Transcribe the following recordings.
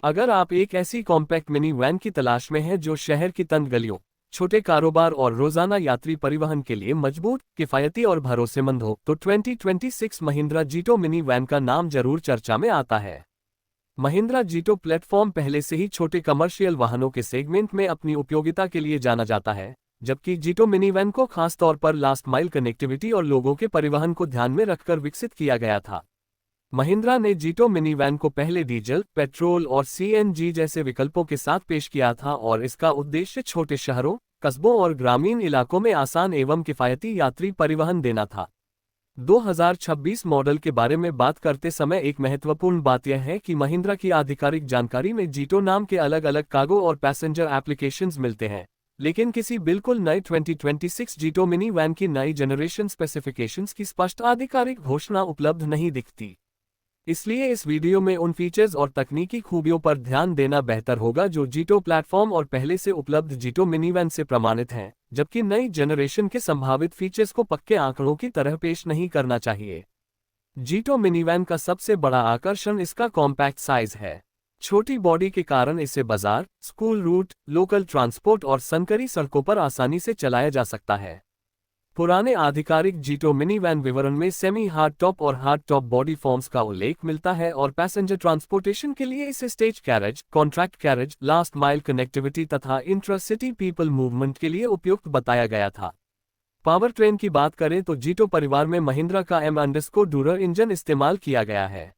अगर आप एक ऐसी कॉम्पैक्ट मिनी वैन की तलाश में हैं जो शहर की तंग गलियों, छोटे कारोबार और रोजाना यात्री परिवहन के लिए मजबूत, किफायती और भरोसेमंद हो, तो 2026 महिंद्रा जीटो मिनी वैन का नाम जरूर चर्चा में आता है। महिंद्रा जीटो प्लेटफॉर्म पहले से ही छोटे कमर्शियल वाहनों के सेगमेंट में अपनी उपयोगिता के लिए जाना जाता है, जबकि जीटो मिनी वैन को खास तौर पर लास्ट माइल कनेक्टिविटी और लोगों के परिवहन को ध्यान में रखकर विकसित किया गया था। महिंद्रा ने जीटो मिनी वैन को पहले डीजल, पेट्रोल और सीएनजी जैसे विकल्पों के साथ पेश किया था और इसका उद्देश्य छोटे शहरों, कस्बों और ग्रामीण इलाकों में आसान एवं किफायती यात्री परिवहन देना था। 2026 मॉडल के बारे में बात करते समय एक महत्वपूर्ण बात यह है कि महिंद्रा की आधिकारिक जानकारी में जीटो नाम के अलग अलग कार्गो और पैसेंजर एप्लीकेशंस मिलते हैं, लेकिन किसी बिल्कुल नए 2026 जीटो मिनी वैन की नई जनरेशन स्पेसिफिकेशंस की स्पष्ट आधिकारिक घोषणा उपलब्ध नहीं दिखती। इसलिए इस वीडियो में उन फीचर्स और तकनीकी खूबियों पर ध्यान देना बेहतर होगा जो जीटो प्लेटफॉर्म और पहले से उपलब्ध जीटो मिनी वैन से प्रमाणित हैं, जबकि नई जनरेशन के संभावित फीचर्स को पक्के आंकड़ों की तरह पेश नहीं करना चाहिए। जीटो मिनी वैन का सबसे बड़ा आकर्षण इसका कॉम्पैक्ट साइज है। छोटी बॉडी के कारण इसे बाजार, स्कूल रूट, लोकल ट्रांसपोर्ट और संकरी सड़कों पर आसानी से चलाया जा सकता है। पुराने आधिकारिक जीटो मिनी वैन विवरण में सेमी हार्ड टॉप और हार्ड टॉप बॉडी फॉर्म्स का उल्लेख मिलता है और पैसेंजर ट्रांसपोर्टेशन के लिए इसे stage carriage, contract carriage, last mile connectivity तथा इंट्रा-सिटी पीपल मूवमेंट के लिए उपयुक्त बताया गया था। पावर ट्रेन की बात करें तो जीटो परिवार में महिंद्रा का M_डूरर इंजन इस्तेमाल किया गया है।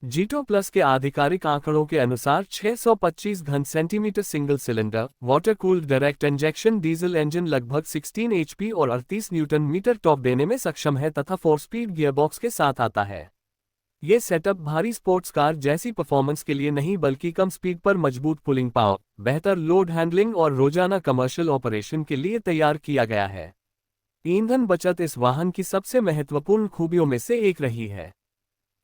जीटो प्लस के आधिकारिक आंकड़ों के अनुसार 625 घन centimetre single cylinder water cooled direct injection diesel engine लगभग 16 HP और 38 न्यूटन मीटर टॉर्क देने में सक्षम है तथा 4-स्पीड गियरबॉक्स के साथ आता है। ये सेटअप भारी स्पोर्ट्स कार जैसी परफॉर्मेंस के लिए नहीं बल्कि कम स्पीड पर मजबूत पुलिंग पावर, बेहतर लोड हैंडलिंग और रोजाना कमर्शियल ऑपरेशन के लिए तैयार किया गया है। ईंधन बचत इस वाहन की सबसे महत्वपूर्ण खूबियों में से एक रही है।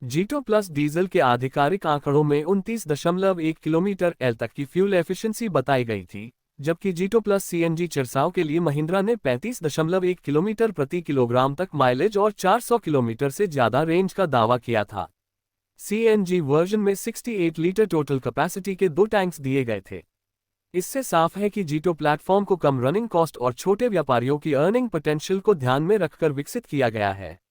जीटो प्लस डीजल के आधिकारिक आंकड़ों में 29.1 किलोमीटर एल तक की फ्यूल एफिशिएंसी बताई गई थी, जबकि जीटो प्लस सीएनजी चरसाव के लिए महिंद्रा ने 35.1 किलोमीटर प्रति किलोग्राम तक माइलेज और 400 किलोमीटर से ज्यादा रेंज का दावा किया था। सीएनजी वर्जन में 68 लीटर टोटल कैपेसिटी के 2 टैंक्स दिए गए थे। इससे साफ है कि जीटो प्लेटफॉर्म को कम रनिंग कॉस्ट और छोटे व्यापारियों की अर्निंग पोटेंशियल को ध्यान में रखकर विकसित किया गया है।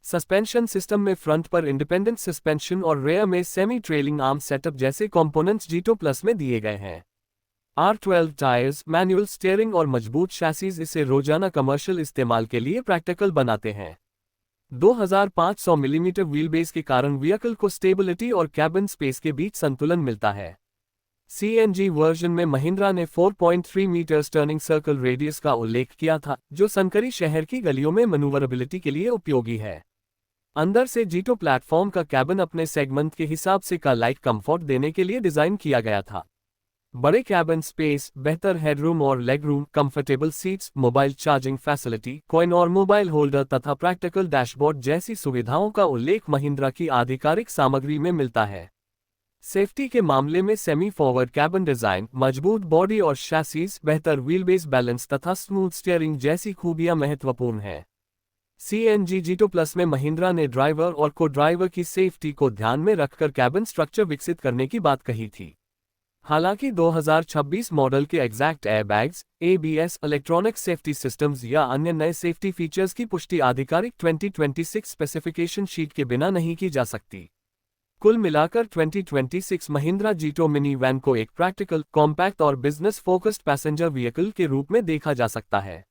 सस्पेंशन सिस्टम में फ्रंट पर इंडिपेंडेंट सस्पेंशन और रेयर में सेमी ट्रेलिंग आर्म सेटअप जैसे कंपोनेंट्स जीटो प्लस में दिए गए हैं। R12 टायर्स, मैनुअल स्टीयरिंग और मजबूत शैसीज इसे रोजाना कमर्शियल इस्तेमाल के लिए प्रैक्टिकल बनाते हैं। 2500 मिलीमीटर व्हीलबेस के कारण व्हीकल को स्टेबिलिटी और कैबिन स्पेस के बीच संतुलन मिलता है। सीएनजी वर्जन में महिंद्रा ने 4.3 मीटर्स टर्निंग सर्कल रेडियस का उल्लेख किया था, जो संकरी शहर की गलियों में मनूवरेबिलिटी के लिए उपयोगी है। अंदर से जीटो प्लेटफॉर्म का कैबिन अपने सेगमेंट के हिसाब से का लाइट कंफर्ट देने के लिए डिजाइन किया गया था। बड़े कैबिन स्पेस, बेहतर हेडरूम और legroom, comfortable seats, mobile charging facility, coin और मोबाइल होल्डर तथा प्रैक्टिकल डैशबोर्ड जैसी सुविधाओं का उल्लेख महिंद्रा की आधिकारिक सामग्री में मिलता है। सेफ्टी के मामले में सेमी फॉरवर्ड कैबिन डिजाइन, मजबूत बॉडी और शैसीज, बेहतर व्हीलबेस बैलेंस तथा स्मूथ स्टीयरिंग जैसी खूबियां महत्वपूर्ण हैं। सीएनजी जीटो प्लस में महिंद्रा ने ड्राइवर और को ड्राइवर की सेफ्टी को ध्यान में रखकर कैबिन स्ट्रक्चर विकसित करने की बात कही थी। हालांकि 2026 मॉडल के exact airbags, ABS, electronic safety systems या अन्य नए सेफ्टी फीचर्स की पुष्टि आधिकारिक 2026 स्पेसिफिकेशन शीट के बिना नहीं की जा सकती। कुल मिलाकर 2026 महिंद्रा जीटो मिनी वैन को एक प्रैक्टिकल, कॉम्पैक्ट और बिजनेस फोकस्ड पैसेंजर व्हीकल के रूप में देखा जा सकता है।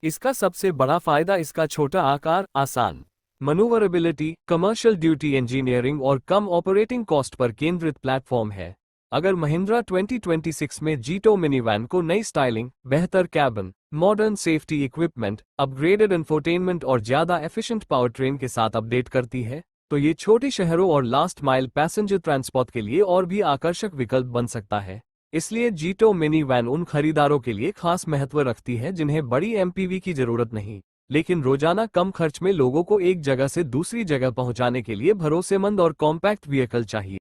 इसका सबसे बड़ा फायदा इसका छोटा आकार, आसान मनूवरेबिलिटी, कमर्शियल ड्यूटी इंजीनियरिंग और कम ऑपरेटिंग कॉस्ट पर केंद्रित प्लेटफॉर्म है। अगर महिंद्रा 2026 में जीटो मिनी वैन को नई स्टाइलिंग, बेहतर cabin, modern safety equipment, upgraded infotainment और ज्यादा एफिशिएंट पावर ट्रेन के साथ अपडेट करती है, तो ये छोटे शहरों और लास्ट माइल पैसेंजर ट्रांसपोर्ट के लिए और भी आकर्षक विकल्प बन सकता है। इसलिए जीटो मिनी वैन उन खरीदारों के लिए खास महत्व रखती है जिन्हें बड़ी MPV की जरूरत नहीं, लेकिन रोजाना कम खर्च में लोगों को एक जगह से दूसरी जगह पहुंचाने के लिए भरोसेमंद और कॉम्पैक्ट व्हीकल चाहिए।